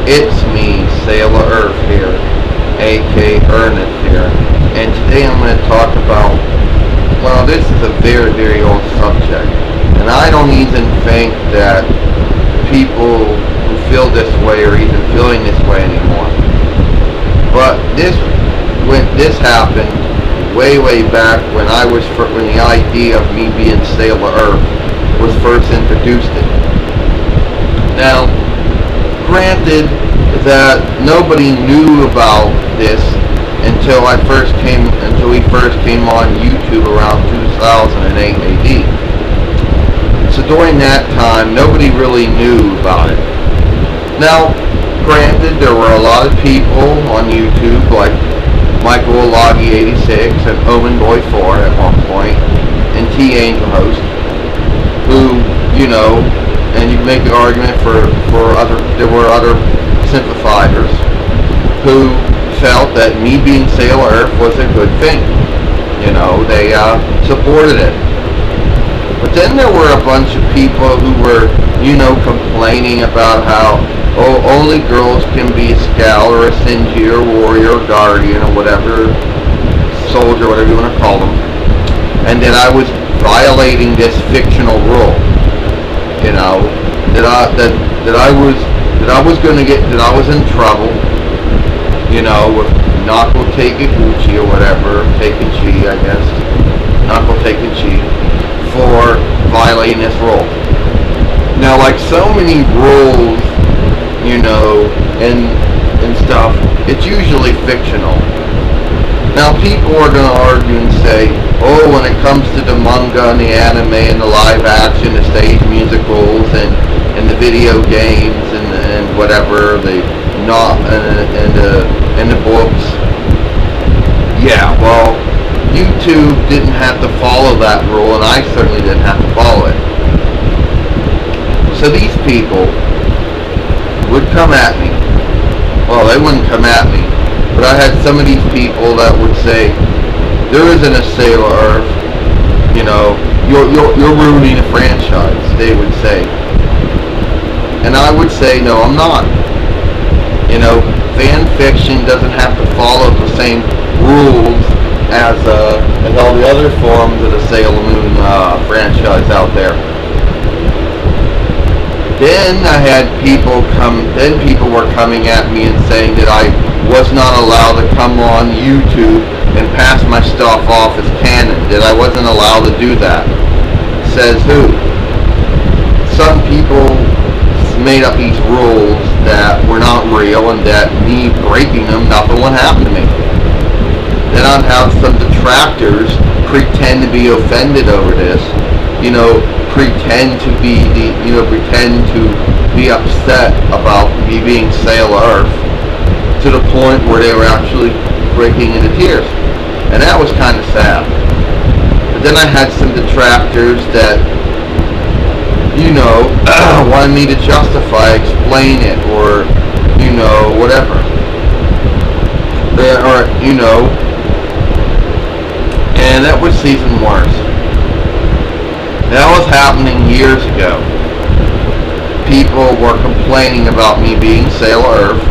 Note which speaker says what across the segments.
Speaker 1: It's me, Sailor Earth here, aka Ernest here, and today I'm going to talk about, well, this is a very, very old subject, and I don't even think that people who feel this way are even feeling this way anymore. But when this happened, way, way back when when the idea of me being Sailor Earth was first introduced. Now, granted that nobody knew about this until we first came on YouTube around 2008 AD. So during that time, nobody really knew about it. Now, granted, there were a lot of people on YouTube like Michael Loggy 86 and Omen Boy 4 at one point, and T Angel Host, who, and you can make the argument there were other sympathizers who felt that me being Sailor Earth was a good thing. They supported it. But then there were a bunch of people who were, complaining about how, only girls can be a scout or a Sinji or warrior or guardian or whatever, soldier, whatever you want to call them, and that I was violating this fictional rule. That I was in trouble, with Nako Takiguchi or whatever, Takechi, I guess, Nako Takechi, for violating this rule. Now, like so many rules, and stuff, it's usually fictional. Now, people are going to argue and say, when it comes to the manga and the anime and the live action, the stage musicals and the video games and whatever, and the books, yeah, well, YouTube didn't have to follow that rule, and I certainly didn't have to follow it. So these people would come at me. Well, they wouldn't come at me, but I had some of these people that would say, there isn't a Sailor Earth, you're ruining the franchise, they would say. And I would say, no, I'm not. Fan fiction doesn't have to follow the same rules as all the other forms of the Sailor Moon franchise out there. Then I had people were coming at me and saying that I was not allowed to come on YouTube and pass my stuff off as canon, that I wasn't allowed to do that. Says who? Some people made up these rules that were not real, and that me breaking them, nothing would happen to me. Then I'd have some detractors pretend to be offended over this, pretend to be upset about me being Sailor Earth, to the point where they were actually breaking into tears. And that was kind of sad. But then I had some detractors that, wanted me to justify, explain it, or, whatever. And that was even worse. That was happening years ago. People were complaining about me being Sailor Earth.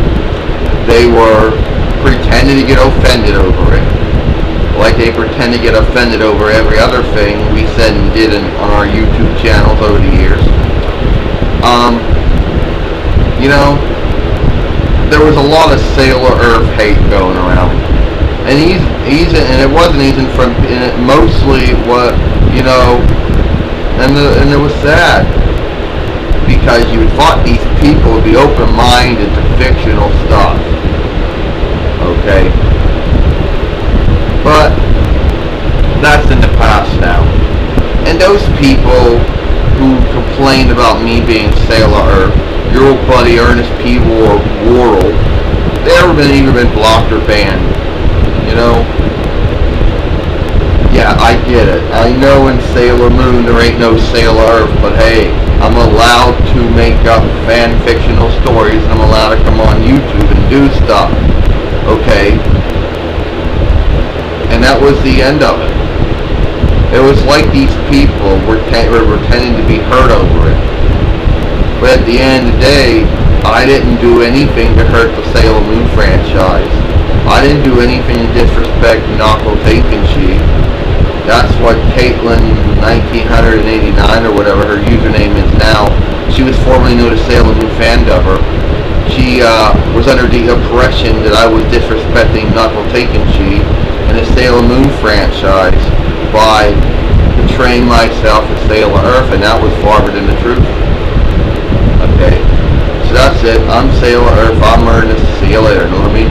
Speaker 1: They were pretending to get offended over it, like they pretend to get offended over every other thing we said and did on our YouTube channels over the years. There was a lot of Sailor Earth hate going around, and it wasn't even from mostly what and it was sad, because you thought these people would be open-minded to fictional stuff. Okay, but that's in the past now. And those people who complained about me being Sailor Earth, your old buddy Ernest P. Worrell, they either been blocked or banned. Yeah, I get it. I know in Sailor Moon there ain't no Sailor Earth, but hey, I'm allowed to make up fan-fictional stories, and I'm allowed to come on YouTube and do stuff. Okay? And that was the end of it. It was like these people were pretending to be hurt over it. But at the end of the day, I didn't do anything to hurt the Sailor Moon franchise. I didn't do anything to disrespect Nako Tenkenchi. That's what Caitlin 1989 or whatever her username is now. She was formerly known as Sailor Moon Fandubber. She was under the impression that I was disrespecting Nako Tenkenchi and the Sailor Moon franchise by portraying myself as Sailor Earth, and that was farther than the truth. Okay, so that's it. I'm Sailor Earth. I'm Ernest. See you later, Normie.